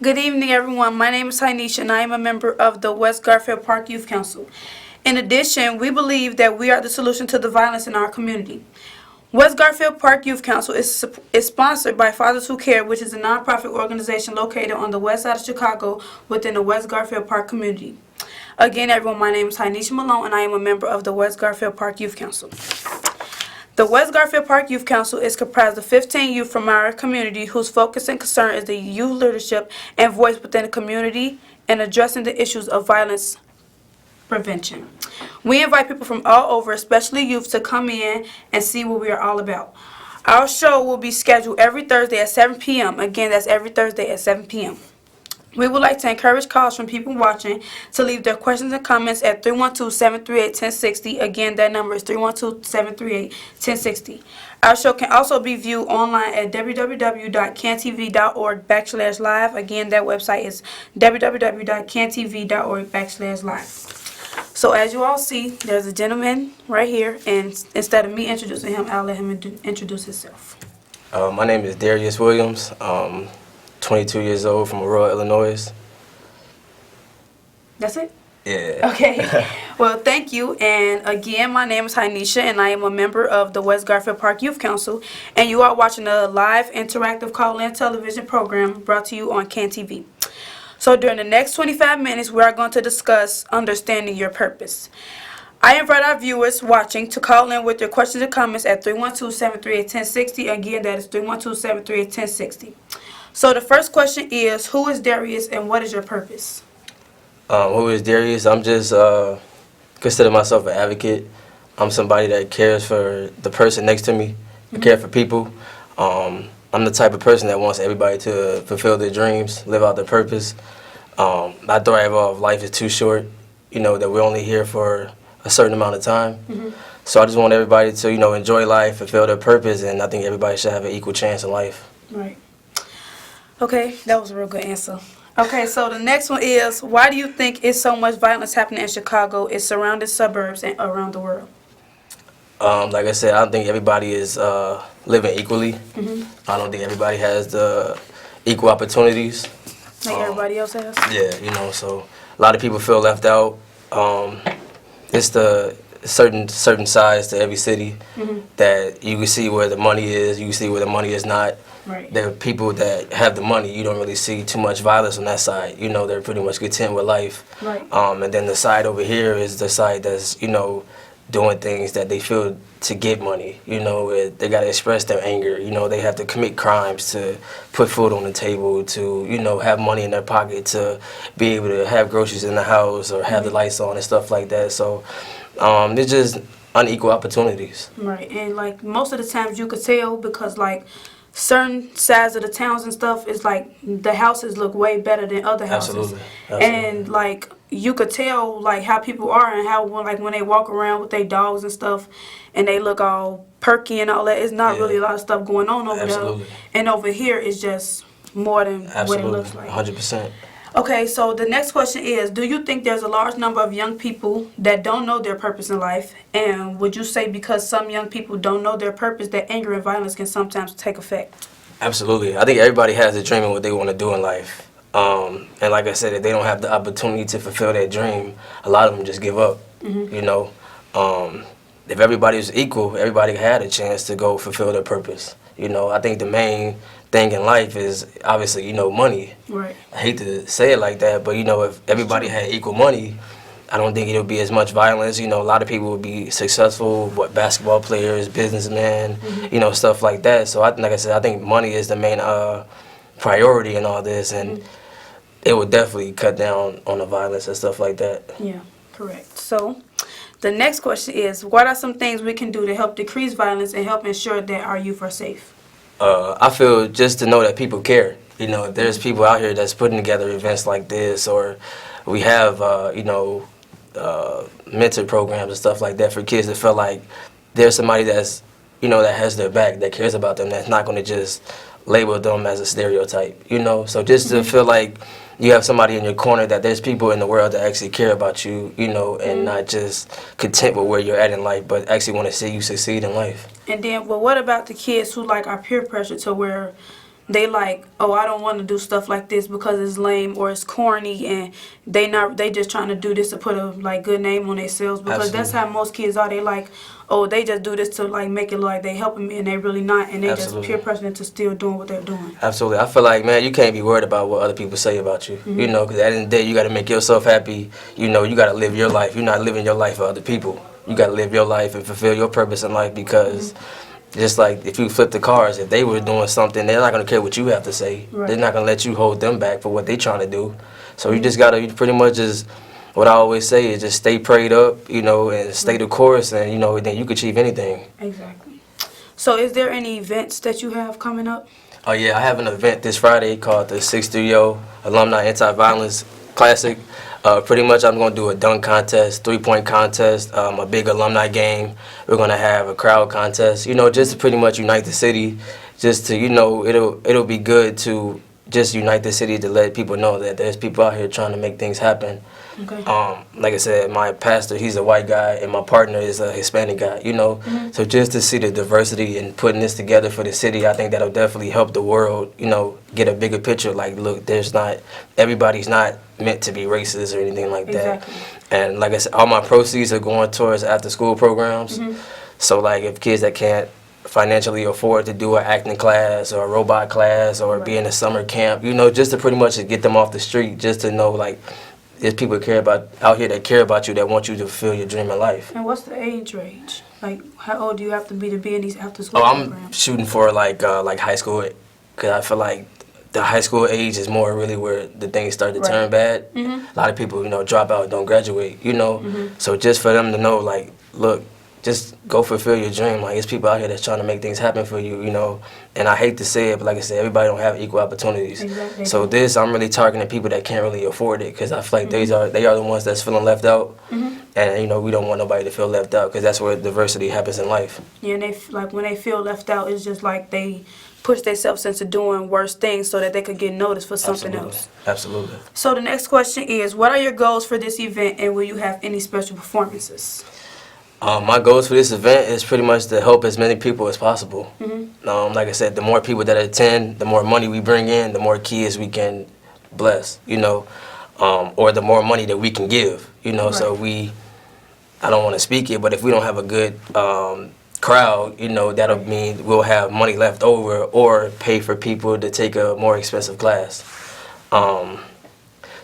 Good evening, everyone. My name is Tynesha, and I am a member of the West Garfield Park Youth Council. In addition, we believe that we are the solution to the violence in our community. West Garfield Park Youth Council is sponsored by Fathers Who Care, which is a nonprofit organization located on the west side of Chicago within the West Garfield Park community. Again, everyone, my name is Tynesha Malone, and I am a member of the West Garfield Park Youth Council. The West Garfield Park Youth Council is comprised of 15 youth from our community whose focus and concern is the youth leadership and voice within the community and addressing the issues of violence prevention. We invite people from all over, especially youth, to come in and see what we are all about. Our show will be scheduled every Thursday at 7 p.m. Again, that's every Thursday at 7 p.m. We would like to encourage calls from people watching to leave their questions and comments at 312-738-1060. Again, that number is 312-738-1060. Our show can also be viewed online at www.cantv.org/live. Again, that website is www.cantv.org/live. So as you all see, there's a gentleman right here, and instead of me introducing him, I'll let him introduce himself. My name is Darius Williams. 22 years old from Aurora, Illinois. That's it? Yeah. Okay. Well, thank you. And again, my name is Tynesha, and I am a member of the West Garfield Park Youth Council. And you are watching a live interactive call-in television program brought to you on CanTV. So during the next 25 minutes, we are going to discuss understanding your purpose. I invite our viewers watching to call in with your questions and comments at 312-738-1060. Again, that is 312-738-1060. So the first question is, who is Darius and what is your purpose? Who is Darius? I'm just consider myself an advocate. I'm somebody that cares for the person next to me. I care for people. I'm the type of person that wants everybody to fulfill their dreams, live out their purpose. I thrive off life is too short, that we're only here for a certain amount of time. So I just want everybody to, enjoy life, fulfill their purpose, and I think everybody should have an equal chance in life. Right. Okay, that was a real good answer. Okay, so the next one is, why do you think is so much violence happening in Chicago, its surrounding suburbs, and around the world? Like I said, I don't think everybody is living equally. I don't think everybody has the equal opportunities. Like everybody else has? Yeah, so a lot of people feel left out. It's the certain sides to every city that you can see where the money is, you can see where the money is not. Right. There are people that have the money, you don't really see too much violence on that side. They're pretty much content with life. Right. And then the side over here is the side that's, doing things that they feel to get money. They got to express their anger. They have to commit crimes to put food on the table, to, have money in their pocket, to be able to have groceries in the house or have the lights on and stuff like that. So it's just unequal opportunities. Right. And, most of the times you could tell because, certain sides of the towns and stuff is the houses look way better than other houses. Absolutely. And you could tell how people are and how when they walk around with their dogs and stuff and they look all perky and all that. It's not really a lot of stuff going on over there. And over here it's just more than what it looks like. 100%. Okay, so the next question is, do you think there's a large number of young people that don't know their purpose in life? And would you say because some young people don't know their purpose that anger and violence can sometimes take effect? Absolutely. I think everybody has a dream of what they want to do in life. And like I said, if they don't have the opportunity to fulfill that dream, a lot of them just give up, If everybody was equal, everybody had a chance to go fulfill their purpose. I think the main thing in life is obviously, money. Right. I hate to say it like that, but, if everybody had equal money, I don't think it'll be as much violence. A lot of people would be successful, basketball players, businessmen, stuff like that. So, like I said, I think money is the main priority in all this, and it would definitely cut down on the violence and stuff like that. Yeah, correct. So, the next question is, what are some things we can do to help decrease violence and help ensure that our youth are safe? I feel just to know that people care. If there's people out here that's putting together events like this, or we have, mentor programs and stuff like that for kids that feel like there's somebody that's, that has their back, that cares about them, that's not going to just label them as a stereotype, So just to feel like you have somebody in your corner, that there's people in the world that actually care about you, and not just content with where you're at in life, but actually want to see you succeed in life. And then, well, what about the kids who are peer pressure to where they like, oh, I don't want to do stuff like this because it's lame or it's corny, and they just trying to do this to put a like good name on themselves, because that's how most kids are. They like, oh, they just do this to like make it look like they helping me, and they really not, and they just peer pressure into still doing what they're doing. Absolutely. I feel like, man, you can't be worried about what other people say about you. You know, because at the end of the day, you got to make yourself happy. You know, you got to live your life. You're not living your life for other people. You got to live your life and fulfill your purpose in life, because just like if you flip the cars, if they were doing something, they're not going to care what you have to say. Right. They're not going to let you hold them back for what they're trying to do. So you just got to, you pretty much just, what I always say is just stay prayed up, you know, and stay the course, and, you know, then you can achieve anything. Exactly. So is there any events that you have coming up? Oh, yeah, I have an event this Friday called the 630 Alumni Anti-Violence Classic. Pretty much I'm going to do a dunk contest, three-point contest, a big alumni game. We're going to have a crowd contest, you know, just to pretty much unite the city, just to, you know, it'll be good to just unite the city, to let people know that there's people out here trying to make things happen. Okay. Like I said, my pastor, he's a white guy, and my partner is a Hispanic guy, you know. So just to see the diversity and putting this together for the city, I think that'll definitely help the world, you know, get a bigger picture. Like, look, everybody's not meant to be racist or anything like that. Exactly. And like I said, all my proceeds are going towards after-school programs. So, like, if kids that can't financially afford to do an acting class or a robot class or be in a summer camp, you know, just to pretty much get them off the street, just to know, like, there's people out here that care about you, that want you to fulfill your dream in life. And what's the age range? Like, how old do you have to be in these after-school programs? I'm shooting for like high school, because I feel like the high school age is more really where the things start to turn bad. A lot of people, you know, drop out, don't graduate, you know. So just for them to know, like, look, just go fulfill your dream. Like, there's people out here that's trying to make things happen for you, you know. And I hate to say it, but like I said, everybody don't have equal opportunities. Exactly. So I'm really targeting people that can't really afford it, because I feel like they are the ones that's feeling left out. And, you know, we don't want nobody to feel left out, because that's where diversity happens in life. Yeah, and when they feel left out, it's just like they push themselves into doing worse things so that they could get noticed for something else. Absolutely. So the next question is, what are your goals for this event, and will you have any special performances? My goals for this event is pretty much to help as many people as possible. Like I said, the more people that attend, the more money we bring in, the more kids we can bless, you know, or the more money that we can give, you know. Right. So I don't want to speak it, but if we don't have a good crowd, you know, that'll mean we'll have money left over or pay for people to take a more expensive class.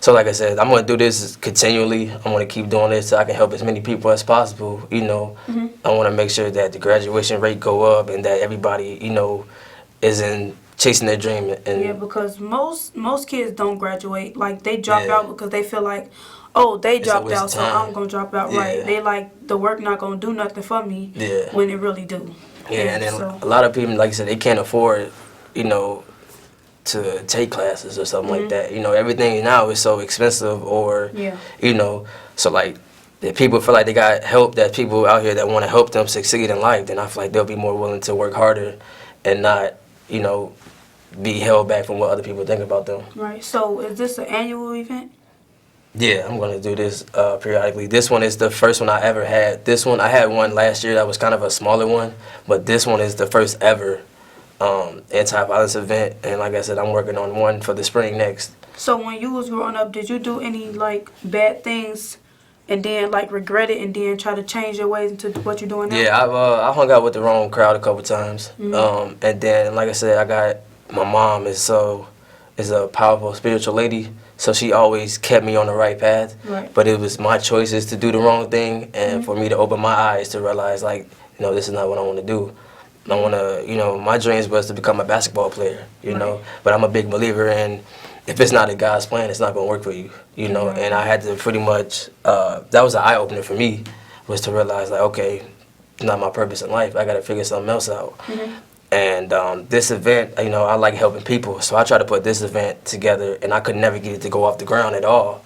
So like I said, I'm going to do this continually. I'm going to keep doing this so I can help as many people as possible, you know. I want to make sure that the graduation rate go up, and that everybody, you know, is chasing their dream. And yeah, because most kids don't graduate. Like, they drop out because they feel like, oh, they dropped out, so I'm going to drop out. Right. They like, the work not going to do nothing for me when it really do. Yeah, and then a lot of people, like I said, they can't afford, you know, to take classes or something like that. You know, everything now is so expensive, or, you know, so like, if people feel like they got help, that people out here that want to help them succeed in life, then I feel like they'll be more willing to work harder and not, you know, be held back from what other people think about them. Right. So is this an annual event? Yeah, I'm going to do this periodically. This one is the first one I ever had. This one, I had one last year that was kind of a smaller one, but this one is the first ever anti-violence event, and like I said, I'm working on one for the spring next. So when you was growing up, did you do any like bad things and then like regret it and then try to change your ways into what you're doing now? Yeah, I hung out with the wrong crowd a couple times, and then like I said, my mom is a powerful spiritual lady, so she always kept me on the right path. Right. But it was my choices to do the wrong thing, and for me to open my eyes to realize, like, you know, this is not what I want to do. I want to, you know, my dreams was to become a basketball player, you know, but I'm a big believer in, if it's not a God's plan, it's not going to work for you, you know, and I had to pretty much, that was an eye-opener for me, was to realize, like, okay, it's not my purpose in life, I got to figure something else out. And this event, you know, I like helping people, so I tried to put this event together, and I could never get it to go off the ground at all,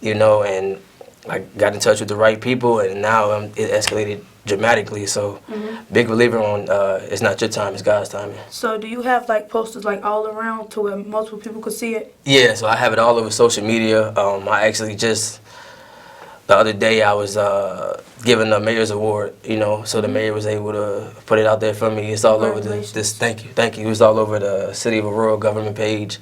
you know, and I got in touch with the right people, and now it escalated dramatically. So big believer on it's not your time, it's God's timing. So do you have like posters like all around to where multiple people could see it? Yeah, so I have it all over social media. I actually just the other day I was given the mayor's award, you know, so the mayor was able to put it out there for me. It's all over this. Thank you. It was all over the City of Aurora government page.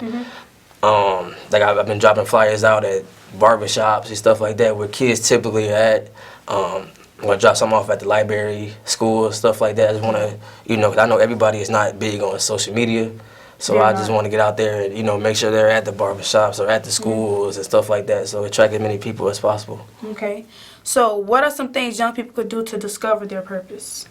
Like I've been dropping flyers out at barbershops and stuff like that where kids typically are at. I'm gonna drop some off at the library, school, stuff like that. I just wanna, you know, 'cause I know everybody is not big on social media. So I just want to get out there and, you know, make sure they're at the barbershops or at the schools and stuff like that, so attract as many people as possible. Okay. So what are some things young people could do to discover their purpose?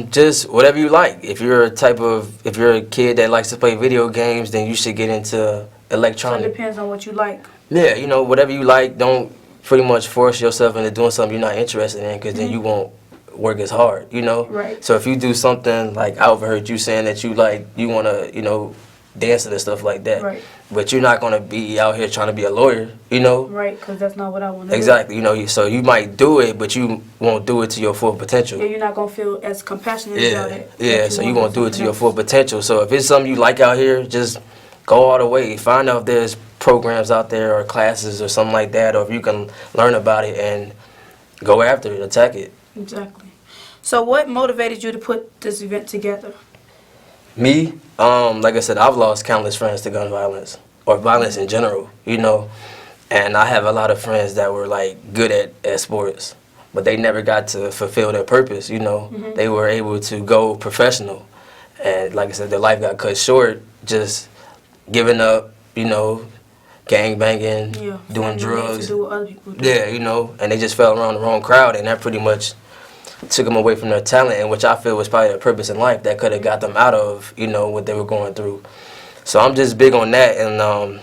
Just whatever you like. If you're a kid that likes to play video games, then you should get into electronic. So it depends on what you like. Yeah, you know, whatever you like. Don't pretty much force yourself into doing something you're not interested in, because then you won't work as hard, you know? Right. So if you do something, like I overheard you saying that you want to, you know, dancing and stuff like that. Right. But you're not going to be out here trying to be a lawyer, you know? Right, because that's not what I want to Exactly, you know, so you might do it, but you won't do it to your full potential. Yeah, you're not going to feel as compassionate about it. Yeah, so you won't do it to your full potential. So if it's something you like out here, just go all the way. Find out if there's programs out there or classes or something like that, or if you can learn about it and go after it, attack it. Exactly. So what motivated you to put this event together? Me, like I said, I've lost countless friends to gun violence or violence in general, you know. And I have a lot of friends that were like good at sports, but they never got to fulfill their purpose, you know. They were able to go professional. And like I said, their life got cut short, just giving up, you know, gang banging, doing drugs. To do what other people do. Yeah, you know, and they just fell around the wrong crowd, and that pretty much took them away from their talent, and which I feel was probably a purpose in life that could have got them out of, you know, what they were going through. So I'm just big on that, and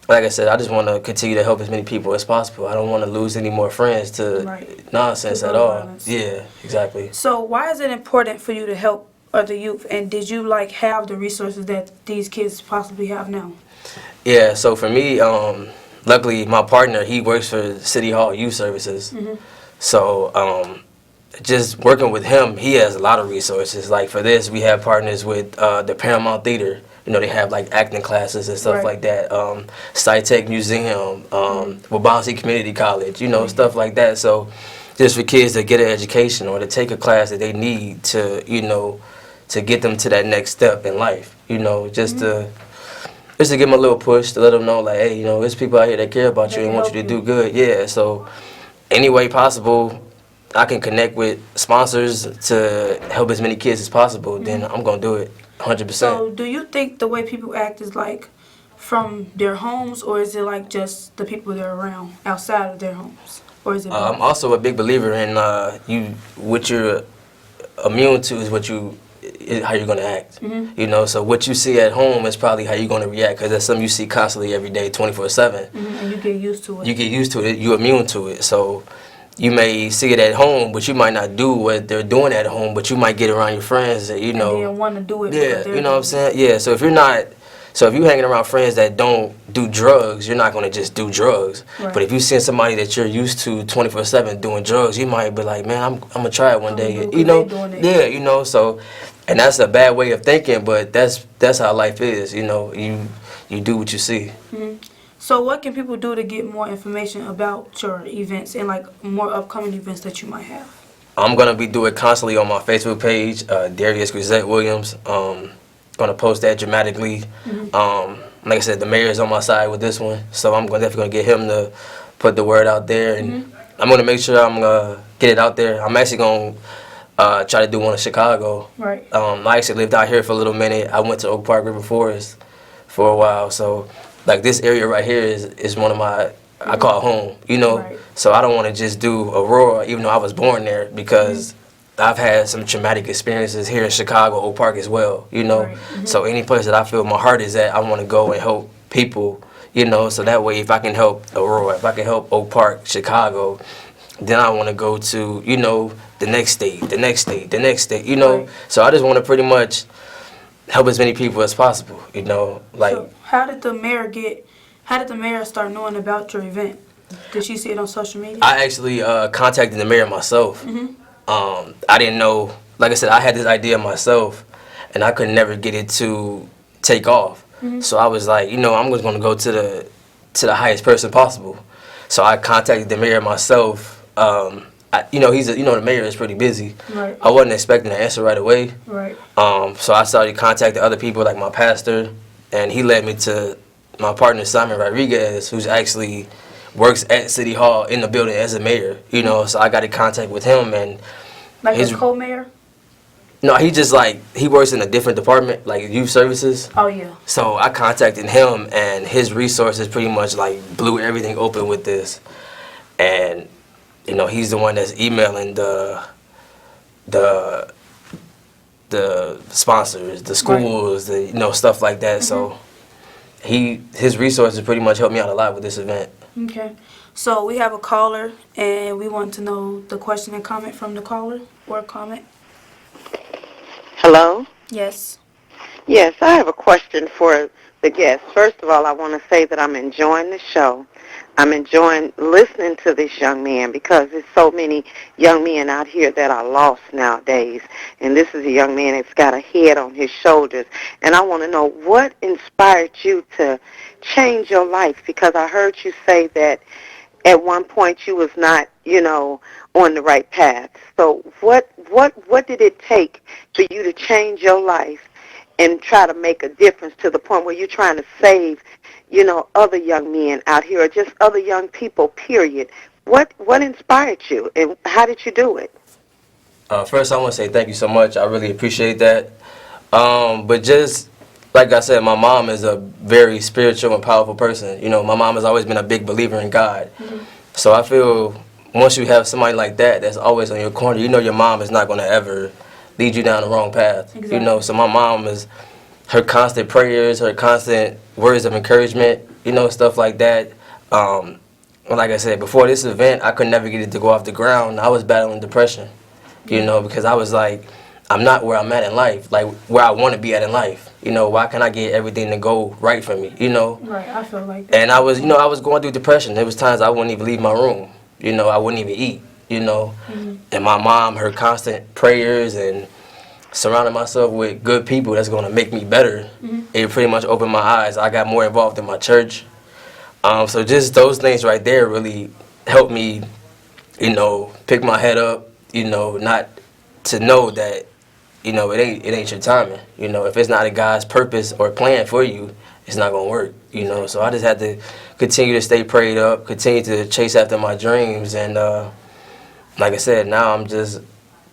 like I said, I just want to continue to help as many people as possible. I don't want to lose any more friends to nonsense at all. Violence. Yeah, exactly. So why is it important for you to help other youth, and did you like have the resources that these kids possibly have now? Yeah, so for me, luckily my partner, he works for City Hall Youth Services. So just working with him, he has a lot of resources. Like for this, we have partners with the Paramount Theater. You know, they have like acting classes and stuff like that. SciTech Museum, Wabansi Community College, you know, stuff like that. So just for kids to get an education or to take a class that they need to, you know, to get them to that next step in life, you know, just to give them a little push to let them know, like, hey, you know, there's people out here that care about you and want you to do good. Yeah, so any way possible I can connect with sponsors to help as many kids as possible, then I'm going to do it 100%. So do you think the way people act is like from their homes, or is it like just the people they're around outside of their homes? Or is it I'm also a big believer in what you're immune to is how you're going to act. You know, so what you see at home is probably how you're going to react, because that's something you see constantly every day, 24/7. And you get used to it. You get used to it. You're immune to it. So you may see it at home, but you might not do what they're doing at home, but you might get around your friends that, you know. And want to do it. Yeah, you know what I'm saying? Yeah, so if you're hanging around friends that don't do drugs, you're not going to just do drugs. Right. But if you see somebody that you're used to 24/7 doing drugs, you might be like, man, I'm going to try it one day. You know? Yeah, you know, so, and that's a bad way of thinking, but that's how life is, you know. You do what you see. So what can people do to get more information about your events and like more upcoming events that you might have? I'm going to be doing it constantly on my Facebook page, Darius Grisette Williams. Going to post that dramatically. Like I said, the mayor is on my side with this one, so I'm definitely going to get him to put the word out there, and I'm going to make sure I'm going to get it out there. I'm actually going to try to do one in Chicago. Right. I actually lived out here for a little minute. I went to Oak Park River Forest for a while, so like this area right here is one of my, I call home, you know. Right. So I don't want to just do Aurora, even though I was born there, because I've had some traumatic experiences here in Chicago, Oak Park as well, you know. Right. So any place that I feel my heart is at, I want to go and help people, you know. So that way, if I can help Aurora, if I can help Oak Park, Chicago, then I want to go to, you know, the next state, you know. Right. So I just want to pretty much help as many people as possible, you know. Like, so how did the mayor start knowing about your event? Did she see it on social media? I actually contacted the mayor myself. I didn't know, like I said, I had this idea myself, and I could never get it to take off. So I was like, you know, I'm just going to go to the highest person possible. So I contacted the mayor myself. The mayor is pretty busy. Right. I wasn't expecting an answer right away. Right. So I started contacting other people like my pastor, and he led me to my partner Simon Rodriguez, who's actually works at City Hall in the building as a mayor. So I got in contact with him, and like his co-mayor. No, he works in a different department, like youth services. Oh yeah. So I contacted him, and his resources pretty much like blew everything open with this, and he's the one that's emailing the sponsors, the schools, right. The stuff like that. So his resources pretty much helped me out a lot with this event. Okay. So we have a caller, and we want to know the question and comment from the caller or comment. Hello? Yes. Yes, I have a question for the guest. First of all, I want to say that I'm enjoying the show. I'm enjoying listening to this young man because there's so many young men out here that are lost nowadays. And this is a young man that's got a head on his shoulders. And I want to know what inspired you to change your life, because I heard you say that at one point you was not, on the right path. So what did it take for you to change your life and try to make a difference to the point where you're trying to save, other young men out here or just other young people, period? What inspired you, and how did you do it? First, I want to say thank you so much. I really appreciate that. But just like I said, my mom is a very spiritual and powerful person. My mom has always been a big believer in God. Mm-hmm. So I feel once you have somebody like that that's always on your corner, your mom is not going to ever lead you down the wrong path. Exactly. So my mom is her constant prayers, her constant words of encouragement, stuff like that. Like I said, before this event, I could never get it to go off the ground. I was battling depression, because I was like, I'm not where I'm at in life, like where I want to be at in life. Why can't I get everything to go right for me, Right, I feel like that. And I was going through depression. There was times I wouldn't even leave my room. I wouldn't even eat, Mm-hmm. And my mom, her constant prayers and surrounding myself with good people that's going to make me better, it pretty much opened my eyes. I got more involved in my church. So just those things right there really helped me, pick my head up, not to know that, it ain't your timing. If it's not a God's purpose or plan for you, it's not going to work, So I just had to continue to stay prayed up, continue to chase after my dreams. And like I said, now I'm just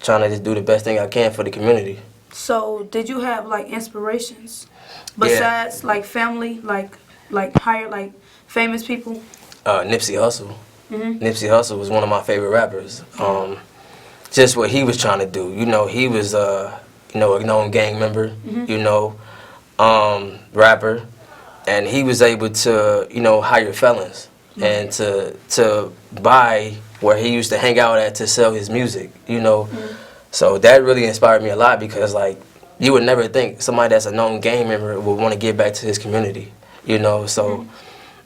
trying to just do the best thing I can for the community. So did you have like inspirations besides like family, like higher, like famous people? Nipsey Hussle. Mm-hmm. Nipsey Hussle was one of my favorite rappers. Just what he was trying to do. He was a known gang member, rapper. And he was able to, hire felons and to buy where he used to hang out at to sell his music, So that really inspired me a lot because, like, you would never think somebody that's a known gang member would want to give back to his community, So,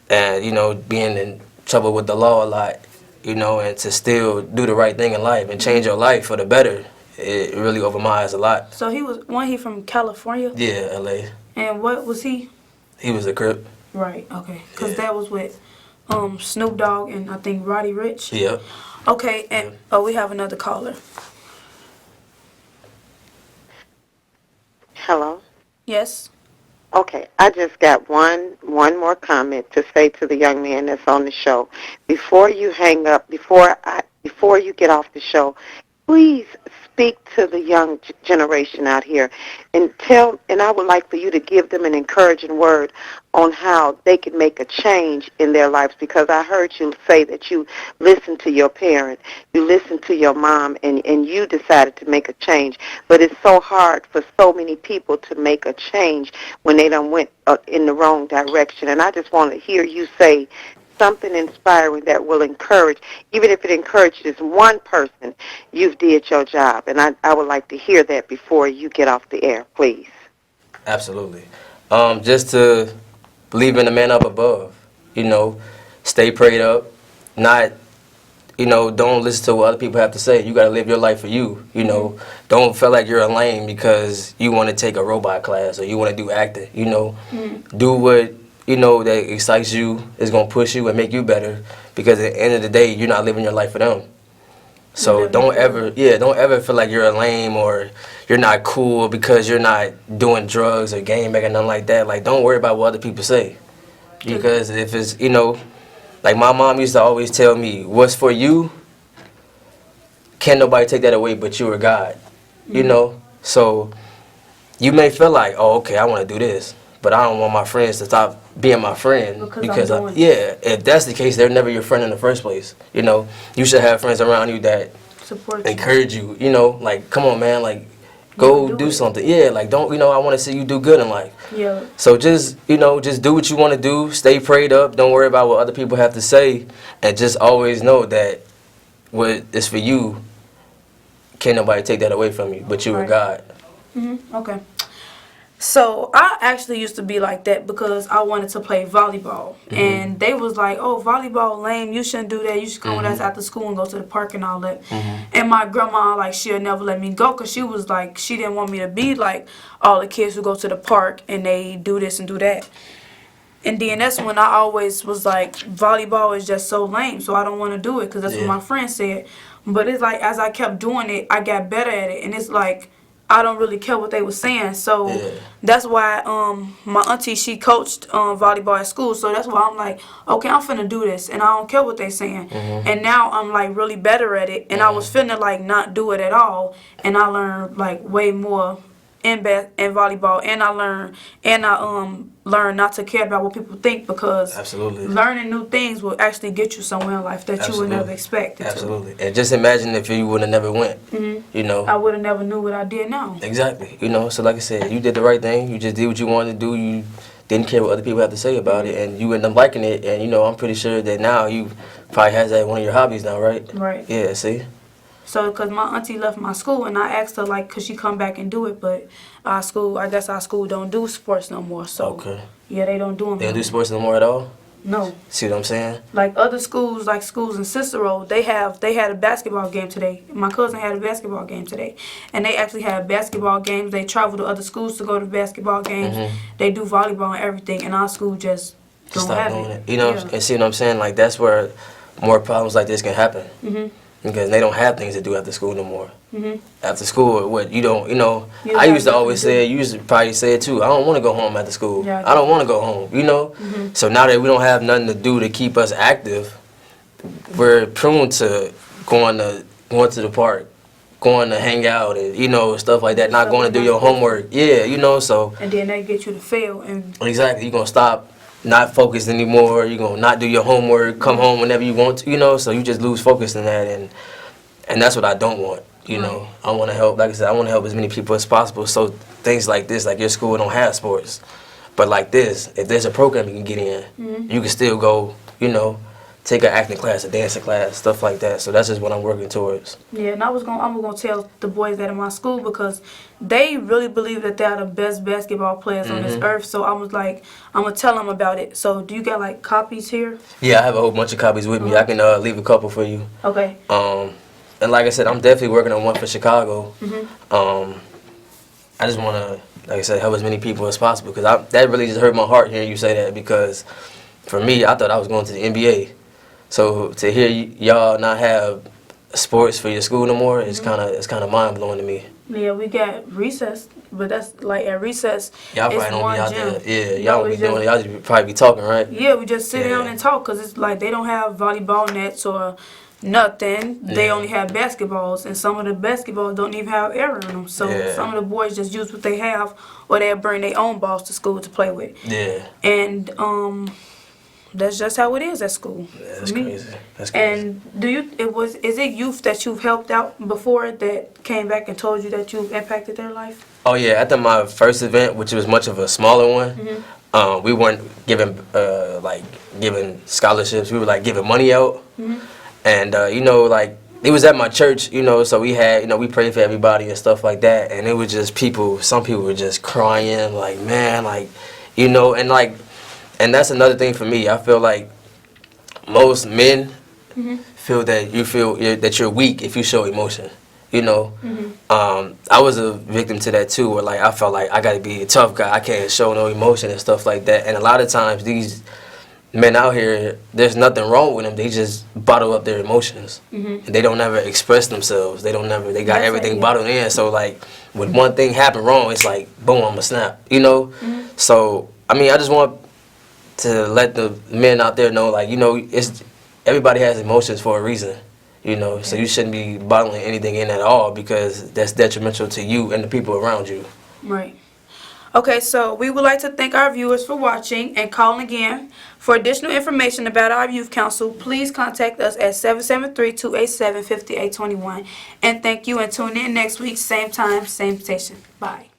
and, being in trouble with the law a lot, and to still do the right thing in life and change your life for the better, it really opened my eyes a lot. So he from California? Yeah, L.A. And what was he? He was a Crip. Right, okay. Because that was with Snoop Dogg and I think Roddy Ricch. Yep. Okay, and we have another caller. Hello? Yes? Okay, I just got one more comment to say to the young man that's on the show. Before you hang up, before you get off the show, please speak to the young generation out here and I would like for you to give them an encouraging word on how they can make a change in their lives, because I heard you say that you listened to your parent, you listened to your mom, and you decided to make a change. But it's so hard for so many people to make a change when they done went in the wrong direction. And I just want to hear you say something inspiring that will encourage, even if it encourages one person, you've did your job. And I would like to hear that before you get off the air, please. Absolutely. Just to believe in the man up above, stay prayed up, not, don't listen to what other people have to say. You got to live your life for you, Don't feel like you're a lame because you want to take a robot class or you want to do acting, Do what you know, that excites you, is gonna push you and make you better. Because at the end of the day, you're not living your life for them. So don't ever feel like you're a lame or you're not cool because you're not doing drugs or game banging, nothing like that. Like, don't worry about what other people say. Because if it's, you know, like my mom used to always tell me, what's for you, can't nobody take that away but you or God. You know? So you may feel like, oh, okay, I want to do this, but I don't want my friends to stop being my friend because if that's the case, they're never your friend in the first place. You know, you should have friends around you that support encourage you. You know, like, come on, man, like, go do something. Yeah, like, don't, you know, I want to see you do good in life. Yeah. So just, you know, just do what you want to do. Stay prayed up. Don't worry about what other people have to say, and just always know that what is for you, can't nobody take that away from you but you and God. Okay. So I actually used to be like that because I wanted to play volleyball, and they was like, "Oh, volleyball lame. You shouldn't do that. You should come with us after school and go to the park and all that." And my grandma, like, she'll never let me go because she was like, she didn't want me to be like all the kids who go to the park and they do this and do that. And then that's when I always was like, volleyball is just so lame, so I don't want to do it because that's what my friend said. But it's like, as I kept doing it, I got better at it, and it's like, I don't really care what they were saying. So that's why my auntie, she coached volleyball at school. So that's why I'm like, okay, I'm finna do this, and I don't care what they saying. And now I'm like really better at it, and I was finna like not do it at all, and I learned like way more in volleyball, and I learned not to care about what people think, because learning new things will actually get you somewhere in life that you would never expect it to. And just imagine if you would have never went, you know. I would have never knew what I did now. Exactly. You know, so like I said, you did the right thing. You just did what you wanted to do. You didn't care what other people have to say about it, and you ended up liking it. And, you know, I'm pretty sure that now you probably has that one of your hobbies now, right? Right. Yeah, see? So, because my auntie left my school, and I asked her, like, could she come back and do it, but I guess our school don't do sports no more, so, yeah, they don't do them. They don't do sports no more at all? No. See what I'm saying? Like other schools, like schools in Cicero, they had a basketball game today. My cousin had a basketball game today, and they actually have basketball games. They travel to other schools to go to basketball games. They do volleyball and everything, and our school just don't have it. You know, and see what I'm saying? Like, that's where more problems like this can happen. Because they don't have things to do after school no more. After school, what you don't, you know. I used to always say, you used to probably say it too, I don't want to go home after school. I don't want to go home, you know. So now that we don't have nothing to do to keep us active, we're prone to going to the park, going to hang out, and, you know, stuff like that. Not going to do your homework. Yeah, you know. So. And then they get you to fail. And exactly, you're gonna stop. Not focused anymore. You're gonna not do your homework, come home whenever you want to, you know, so you just lose focus in that, and that's what I don't want, you know. I want to help, like I said, I want to help as many people as possible, so things like this, like your school don't have sports, but like this, if there's a program you can get in, you can still go, you know, take an acting class, a dancing class, stuff like that. So that's just what I'm working towards. Yeah, and I'm gonna tell the boys that in my school, because they really believe that they're the best basketball players on this earth. So I was like, I'm gonna tell them about it. So do you got like copies here? Yeah, I have a whole bunch of copies with me. I can leave a couple for you. Okay. And like I said, I'm definitely working on one for Chicago. I just wanna, like I said, help as many people as possible, because that really just hurt my heart hearing you say that, because for me, I thought I was going to the NBA. So to hear y'all not have sports for your school no more, it's kind of mind blowing to me. Yeah, we got recess, but that's like at recess. Y'all probably don't be out there. Yeah, y'all don't be doing it. Y'all just probably be talking, right? Yeah, we just sit down and talk, because it's like they don't have volleyball nets or nothing. They only have basketballs, and some of the basketballs don't even have air in them. So some of the boys just use what they have, or they'll bring their own balls to school to play with. Yeah. And that's just how it is at school. Yeah, that's crazy. That's crazy. And is it youth that you've helped out before that came back and told you that you've impacted their life? Oh yeah, after my first event, which was much of a smaller one, we weren't giving scholarships. We were like giving money out, and you know, like it was at my church, you know, so we had, you know, we prayed for everybody and stuff like that, and it was just some people were just crying, like, man, like, you know, and like. And that's another thing for me. I feel like most men feel that that you're weak if you show emotion. You know, I was a victim to that too, where like I felt like I got to be a tough guy. I can't show no emotion and stuff like that. And a lot of times these men out here, there's nothing wrong with them. They just bottle up their emotions. And they don't never express themselves. They got everything bottled in. So like when one thing happened wrong, it's like boom, I'm a snap. You know. So I mean, I just want to let the men out there know, like, you know, it's everybody has emotions for a reason. You know, so you shouldn't be bottling anything in at all, because that's detrimental to you and the people around you. Right. Okay, so we would like to thank our viewers for watching and calling again. For additional information about our youth council, please contact us at 773-287-5821. And thank you, and tune in next week, same time, same station. Bye.